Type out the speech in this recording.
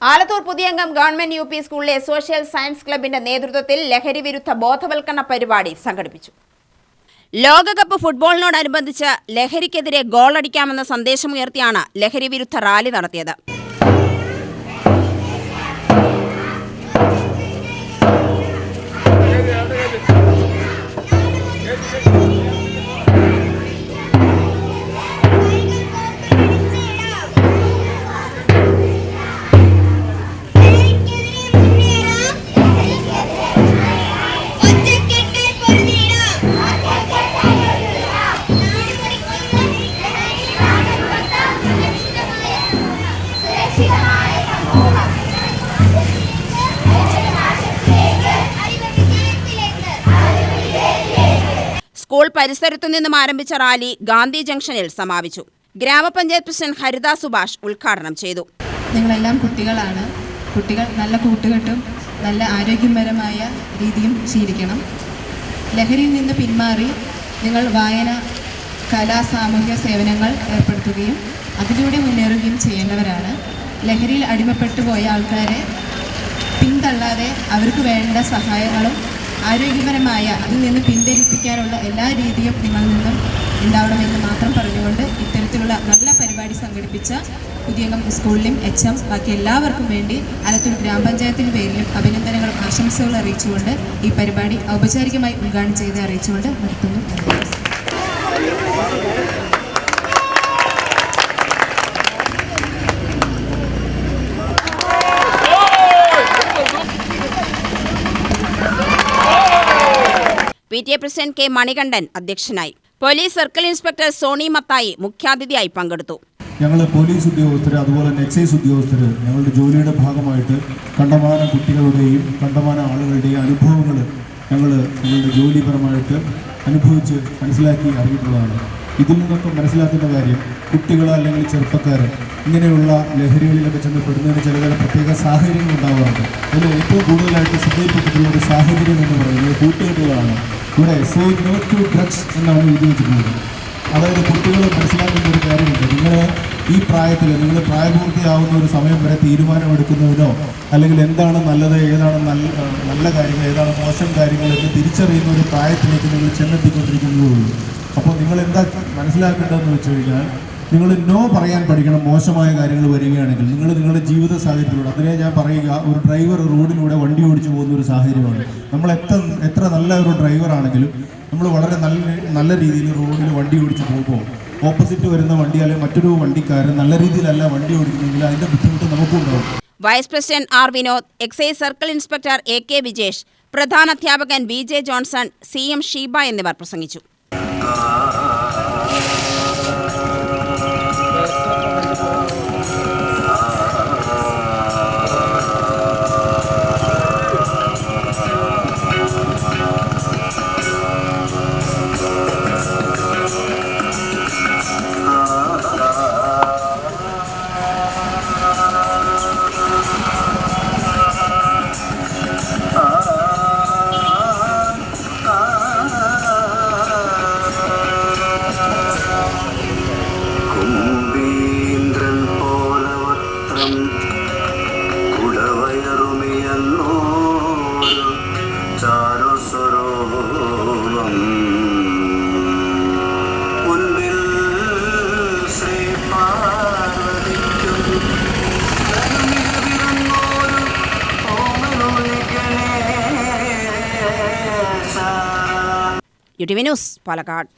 Alathur Puthiyangam government U P സ്കൂളിലെ social science ക്ലബിന്റെ നേതൃത്വത്തിൽ ലഹരി വിരുദ്ധ ബോധവൽക്കരണ പരിപാടി സംഘടിപ്പിച്ചു. ലോകകപ്പ് ഫുട്ബോളിനോടനുബന്ധിച്ച് ലഹരിക്കെതിരെ ഗോളടിക്കാമെന്ന സന്ദേശമുയർത്തിയാണ് ലഹരി വിരുദ്ധ റാലി നടത്തിയത്. സ്കൂൾ പരിസരത്തു നിന്നും ആരംഭിച്ച റാലി ഗാന്ധി ജംഗ്ഷനിൽ സമാപിച്ചു. ഗ്രാമപഞ്ചായത്ത് പ്രസിഡന്റ് ഹരിത സുഭാഷ് ഉദ്ഘാടനം ചെയ്തു. നിങ്ങളെല്ലാം കുട്ടികളാണ്. കുട്ടികൾ നല്ല കൂട്ടുകെട്ടും നല്ല ആരോഗ്യപരമായ രീതിയും ശീലിക്കണം. ലഹരിയിൽ നിന്ന് പിന്മാറി നിങ്ങൾ വായന, കലാ, സാമൂഹ്യ സേവനങ്ങൾ ഏർപ്പെടുത്തുകയും അതിലൂടെ മുന്നേറുകയും ചെയ്യേണ്ടവരാണ്. ലഹരിയിൽ അടിമപ്പെട്ടു പോയ ആൾക്കാരെ പിന്തള്ളാതെ അവർക്ക് വേണ്ട സഹായങ്ങളും ആരോഗ്യപരമായ അതിൽ നിന്ന് പിന്തിരിപ്പിക്കാനുള്ള എല്ലാ രീതിയും നിങ്ങളിൽ നിന്നും ഉണ്ടാവണമെന്ന് മാത്രം പറഞ്ഞുകൊണ്ട് ഇത്തരത്തിലുള്ള നല്ല പരിപാടി സംഘടിപ്പിച്ച പുതിയംഗം സ്കൂളിലും HM ബാക്കി എല്ലാവർക്കും വേണ്ടി ആലത്തൂർ ഗ്രാമപഞ്ചായത്തിൻ്റെ പേരിലും അഭിനന്ദനങ്ങളും ആശംസകളും അറിയിച്ചുകൊണ്ട് ഈ പരിപാടി ഔപചാരികമായി ഉദ്ഘാടനം ചെയ്ത് അറിയിച്ചുകൊണ്ട് നിർത്തുന്നു. PTA president K. മണികണ്ഠൻ അധ്യക്ഷനായി. Police circle inspector Sony Mathai മുഖ്യാതിഥിയായി പങ്കെടുത്തു. ഞങ്ങൾ പോലീസ് ഉദ്യോഗസ്ഥർ, അതുപോലെ തന്നെ എക്സൈസ് ഉദ്യോഗസ്ഥർ ഞങ്ങളുടെ ജോലിയുടെ ഭാഗമായിട്ട് കണ്ടമാനം കുട്ടികളുടെയും കണ്ടമാനം ആളുകളുടെയും അനുഭവങ്ങൾ ഞങ്ങളുടെ ജോലിപരമായിട്ട് അനുഭവിച്ച് മനസ്സിലാക്കി അറിഞ്ഞിട്ടുള്ളതാണ്. ഇതിൽ നിന്നൊക്കെ മനസ്സിലാക്കുന്ന കാര്യം, കുട്ടികൾ അല്ലെങ്കിൽ ചെറുപ്പക്കാർ ഇങ്ങനെയുള്ള ലഹരികളിലൊക്കെ ചെന്ന് പെടുന്നതിന് ചില പ്രത്യേക സാഹചര്യങ്ങൾ ഉണ്ടാകാറുണ്ട്. അതിൽ ഏറ്റവും കൂടുതലായിട്ട് ശ്രദ്ധയിൽപ്പെട്ടിട്ടുള്ള ഒരു സാഹചര്യം എന്ന് പറയുന്നത് കൂട്ടുകെട്ടുകളാണ്. ഇവിടെ സേ നോ ടു ഡ്രഗ്സ് എന്നാണ് എഴുതി വെച്ചിട്ടുള്ളത്. അതായത് കുട്ടികൾ മനസ്സിലാക്കേണ്ട ഒരു കാര്യമുണ്ട്. നിങ്ങൾ ഈ പ്രായത്തിൽ നിങ്ങൾ പ്രായപൂർത്തിയാവുന്ന ഒരു സമയം വരെ തീരുമാനമെടുക്കുന്നതിനോ അല്ലെങ്കിൽ എന്താണ് നല്ലത്, ഏതാണ് നല്ല കാര്യങ്ങൾ, ഏതാണ് മോശം കാര്യങ്ങൾ എന്ന് തിരിച്ചറിയുന്ന ഒരു പ്രായത്തിലേക്ക് നിങ്ങൾ ചെന്നെത്തിക്കൊണ്ടിരിക്കുന്നതുള്ളൂ. അപ്പോൾ നിങ്ങൾ എന്താ മനസ്സിലാക്കേണ്ടതെന്ന് വെച്ച് കഴിഞ്ഞാൽ, നിങ്ങൾ നോ പറയാൻ പഠിക്കണം. മോശമായ കാര്യങ്ങൾ വരികയാണെങ്കിൽ നിങ്ങളുടെ ജീവിത സാഹചര്യത്തിലൂടെ, അതിനെ ഞാൻ പറയുക, ഒരു ഡ്രൈവർ റോഡിലൂടെ വണ്ടി ഓടിച്ചു പോകുന്ന ഒരു സാഹചര്യമാണ്. നമ്മൾ എത്ര നല്ല ഒരു ഡ്രൈവർ ആണെങ്കിലും നമ്മൾ വളരെ നല്ല രീതിയിൽ റോഡിൽ വണ്ടി ഓടിച്ചു പോകുമ്പോൾ ഓപ്പോസിറ്റ് വരുന്ന വണ്ടി അല്ലെങ്കിൽ മറ്റൊരു വണ്ടിക്കാരൻ നല്ല രീതിയിലല്ല വണ്ടി ഓടിക്കുന്നെങ്കിൽ അതിൻ്റെ ബുദ്ധിമുട്ട് നമുക്കുണ്ടാവും. Vice president R. Vinod, excise circle inspector AK. Vijesh, പ്രധാന അധ്യാപകൻ BJ. Johnson, CM. ഷീബ എന്നിവർ പ്രസംഗിച്ചു. UTV news, Palakkad.